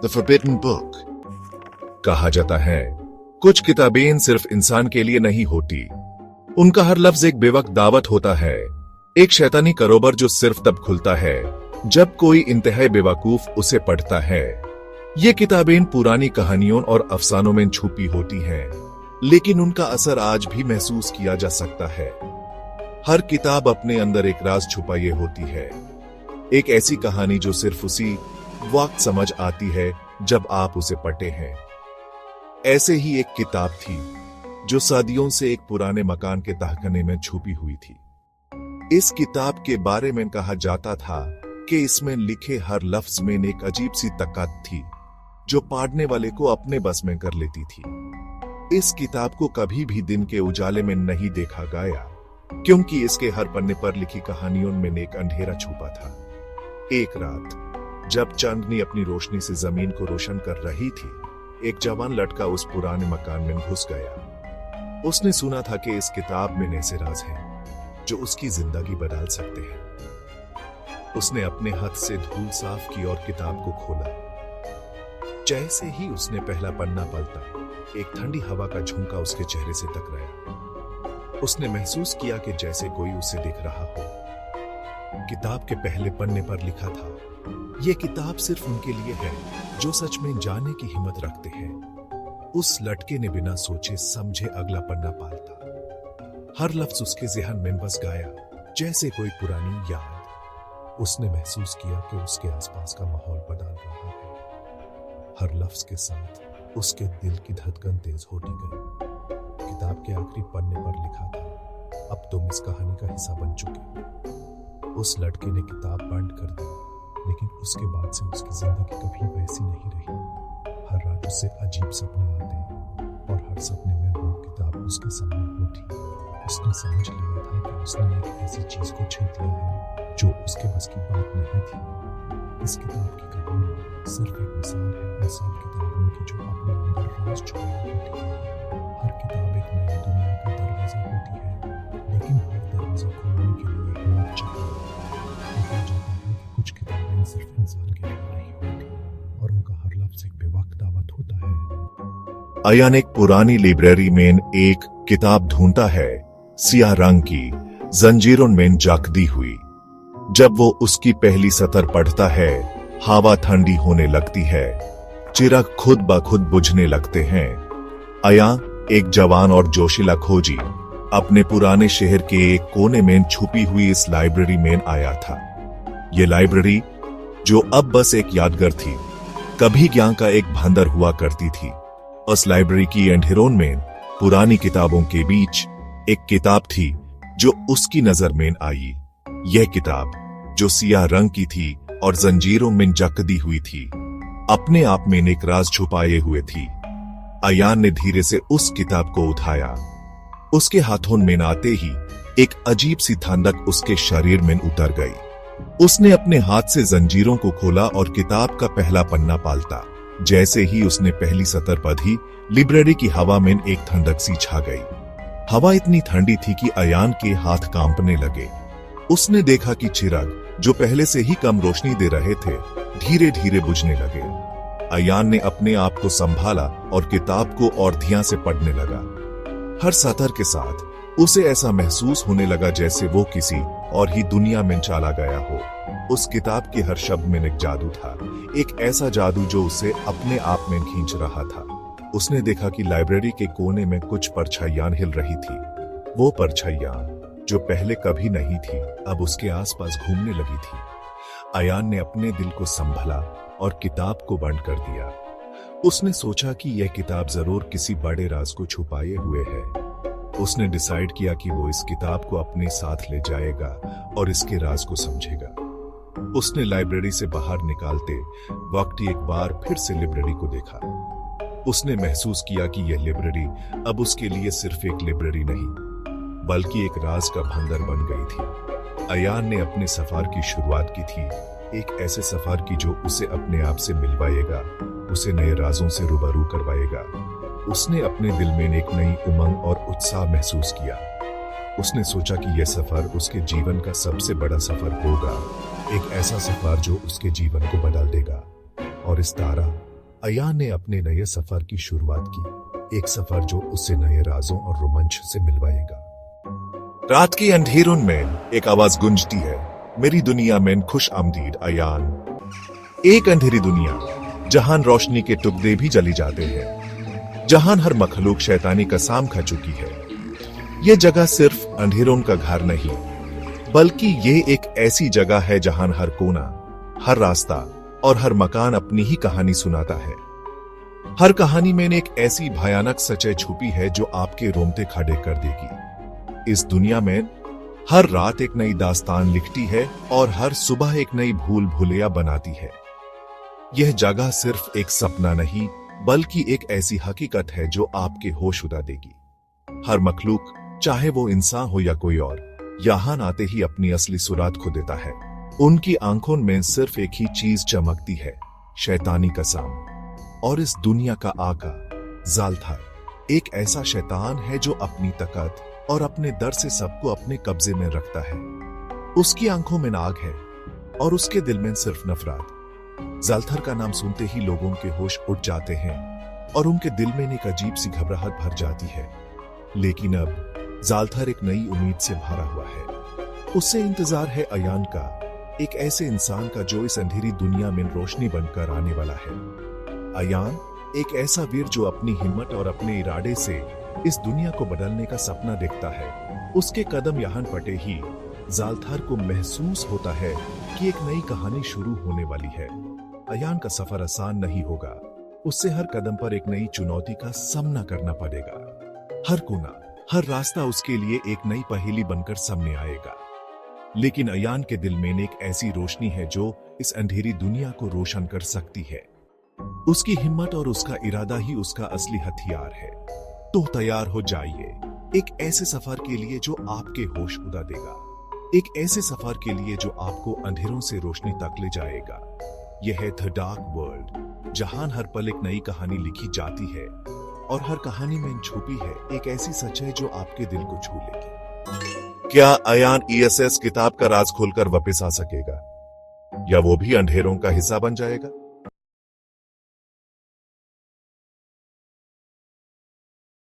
The forbidden book. कहा जाता है कुछ किताबें सिर्फ इंसान के लिए नहीं होती, उनका हर लफ्ज एक बेवक्त दावत होता है, एक शैतानी करोबर जो सिर्फ तब खुलता है जब कोई इंतहाई बेवकूफ उसे पढ़ता है। ये किताबें पुरानी कहानियों और अफसानों में छुपी होती हैं, लेकिन उनका असर आज भी महसूस किया जा सकता है। हर किताब अपने अंदर एक राज छुपाए होती है, एक ऐसी कहानी जो सिर्फ उसी वक्त समझ आती है जब आप उसे पढ़ते हैं। ऐसे ही एक किताब थी जो सदियों से एक पुराने मकान के तहखाने में छुपी हुई थी। इस किताब के बारे में कहा जाता था कि इसमें लिखे हर लफ्ज में एक अजीब सी ताकत थी जो पढ़ने वाले को अपने बस में कर लेती थी। इस किताब को कभी भी दिन के उजाले में नहीं देखा गया, क्योंकि इसके हर पन्ने पर लिखी कहानियों में एक अंधेरा छुपा था। एक रात जब चांदनी अपनी रोशनी से जमीन को रोशन कर रही थी, एक जवान लड़का उस पुराने मकान में घुस गया। उसने सुना था कि इस किताब में ऐसे राज हैं जो उसकी जिंदगी बदल सकते हैं। उसने अपने हाथ से धूल साफ की और किताब को खोला। जैसे ही उसने पहला पन्ना पलटा, एक ठंडी हवा का झोंका उसके चेहरे से टकराया। उसने महसूस किया कि जैसे कोई उसे देख रहा हो। किताब के पहले पन्ने पर लिखा था, यह किताब सिर्फ उनके लिए है जो सच में जानने की हिम्मत रखते हैं। उस लड़के ने बिना सोचे समझे अगला पन्ना पालता। हर लफ्ज उसके ज़हन में बस गया जैसे कोई पुरानी याद। उसने महसूस किया कि उसके आसपास का माहौल बदल रहा है। हर लफ्ज के साथ उसके दिल की धड़कन तेज होती गई। किताब के आखिरी पन्ने पर लिखा था, अब तुम इस कहानी का हिस्सा बन चुके। उस लड़के ने किताब बंद कर दी, लेकिन उसके बाद से उसकी जिंदगी कभी वैसी नहीं रही। हर रात उसे अजीब सपने आते और हर सपने में वो किताब उसके सामने होती। उसने समझ लिया था कि उसने एक ऐसी चीज को छीन लिया है जो उसके बस की बात नहीं थी। इस किताब की कहानी सिर्फ एक मिसाल है इंसान किताबों की जो अपने अंदर राज छुपाई होती है। हर किताब एक नई दुनिया का दरवाजा होती है, लेकिन हर दरवाजा खोलने के लिए हिम्मत चाहिए। कहा जाता है कि कुछ किताबें सिर्फ इंसान के लिए नहीं होती और उनका हर लफ्ज एक बेवक्त दावत होता है। अयान एक पुरानी लाइब्रेरी में एक किताब ढूंढता है, सियाह रंग की, जंजीरों में जकड़ी हुई। जब वो उसकी पहली सतर पढ़ता है, हवा ठंडी होने लगती है, चिराग खुद ब खुद बुझने लगते हैं। अयान एक जवान और जोशीला खोजी अपने पुराने शहर के एक कोने में छुपी हुई इस लाइब्रेरी में आया था। ये लाइब्रेरी जो अब बस एक यादगार थी, कभी ज्ञान का एक भंडार हुआ करती थी। उस लाइब्रेरी की अंधेरों में पुरानी किताबों के बीच एक किताब थी जो उसकी नजर में आई। यह किताब जो सियाह रंग की थी और जंजीरों में जकड़ी हुई थी, अपने आप में एक राज छुपाए हुए थी। अयान ने धीरे से उस किताब को उठाया। उसके हाथों में आते ही एक अजीब सी ठंडक उसके शरीर में उतर गई। उसने अपने हाथ से जंजीरों को खोला और किताब का पहला पन्ना पालता। जैसे ही उसने पहली सतर पढ़ी, लाइब्रेरी की हवा में एक ठंडक सी छा गई। हवा इतनी ठंडी थी कि अयान के हाथ कांपने लगे। उसने देखा कि चिराग जो पहले से ही कम रोशनी दे रहे थे, धीरे धीरे बुझने लगे। अयान ने अपने आप को संभाला और किताब को और ध्यान से पढ़ने लगा। हर सतर के साथ उसे ऐसा महसूस होने लगा जैसे वो किसी और ही दुनिया में चला गया हो। उस किताब के हर शब्द में एक जादू था, एक ऐसा जादू जो उसे अपने आप में खींच रहा था। उसने देखा कि लाइब्रेरी के कोने में कुछ परछाइयां हिल रही थी। वो परछाइयां जो पहले कभी नहीं थी, अब उसके आसपास घूमने लगी थी। अयान ने अपने दिल को संभाला और किताब को बंद कर दिया। उसने सोचा कि यह किताब जरूर किसी बड़े राज को छुपाए हुए है। उसने डिसाइड किया कि वो इस किताब को अपने साथ ले जाएगा और इसके राज को समझेगा। उसने लाइब्रेरी से बाहर निकालते वक्त एक बार फिर से लाइब्रेरी को देखा। उसने महसूस किया कि यह लाइब्रेरी अब उसके लिए सिर्फ एक लाइब्रेरी नहीं, बल्कि एक राज का भंडार बन गई थी। अयान ने अपने सफर की शुरुआत की थी, एक ऐसे सफर की जो उसे अपने आप से मिलवाएगा, उसे नए राजों से रूबरू करवाएगा। उसने अपने दिल में एक नई उमंग और उत्साह महसूस किया। उसने सोचा कि यह सफर उसके जीवन का सबसे बड़ा सफर होगा, एक ऐसा सफर जो उसके जीवन को बदल देगा। और इस तरह अयान ने अपने नए सफर की शुरुआत की, एक सफर जो उसे नए राजों और रोमांच से मिलवाएगा। रात के अंधेरों में एक आवाज गूंजती है, मेरी दुनिया में खुश आमदीद अयान। एक अंधेरी दुनिया जहां रोशनी के टुकड़े भी जली जाते हैं, जहां हर मखलूक शैतानी का साम खा चुकी है। यह जगह सिर्फ अंधेरों का घर नहीं, बल्कि ये एक ऐसी जगह है जहां हर कोना, हर रास्ता और हर मकान अपनी ही कहानी सुनाता है। हर कहानी में एक ऐसी भयानक सच्चाई छुपी है जो आपके रोंगटे खड़े कर देगी। इस दुनिया में हर रात एक नई दास्तान लिखती है और हर सुबह एक नई भूल भुलैया बनाती है। यह जगह सिर्फ एक सपना नहीं, बल्कि एक ऐसी हकीकत है जो आपके होश उड़ा देगी। हर मखलूक, चाहे वो इंसान हो या कोई और, यहां आते ही अपनी असली सुरात खो देता है। उनकी आंखों में सिर्फ एक ही चीज चमकती है, शैतानी का साम। और इस दुनिया का आका ज़ालथार एक ऐसा शैतान है जो अपनी ताकत और अपने डर से सबको अपने कब्जे में रखता है। उसकी आंखों में नाग है और उसके दिल में सिर्फ नफरत। ज़ालथार का नाम सुनते ही लोगों के होश उठ जाते हैं और उनके दिल में एक अजीब सी घबराहट भर जाती है। लेकिन अब ज़ालथार एक नई उम्मीद से भरा हुआ है। उससे इंतजार है अयान का, एक ऐसे इंसान का जो इस अंधेरी दुनिया में रोशनी बनकर आने वाला है। अयान एक ऐसा वीर जो अपनी हिम्मत और अपने इरादे से इस दुनिया को बदलने का सपना देखता है। उसके कदम यहाँ पड़ते ही ज़ालथार को महसूस होता है कि एक नई कहानी शुरू होने वाली है। अयान का सफर आसान नहीं होगा, उससे हर कदम पर एक नई चुनौती का सामना करना पड़ेगा। हर कोना, हर रास्ता उसके लिए एक नई पहेली बनकर सामने आएगा। लेकिन अयान के दिल में एक ऐसी रोशनी है जो इस अंधेरी दुनिया को रोशन कर सकती है। उसकी हिम्मत और उसका इरादा ही उसका असली हथियार है। तो तैयार हो जाइए एक ऐसे सफर के लिए जो आपके होश उड़ा देगा, एक ऐसे सफर के लिए जो आपको अंधेरों से रोशनी तक ले जाएगा। यह है द डार्क वर्ल्ड, जहां हर पल एक नई कहानी लिखी जाती है और हर कहानी में छुपी है एक ऐसी सच्चाई जो आपके दिल को छू लेगी। क्या अयान ESS किताब का राज खोलकर वापस आ सकेगा, या वो भी अंधेरों का हिस्सा बन जाएगा?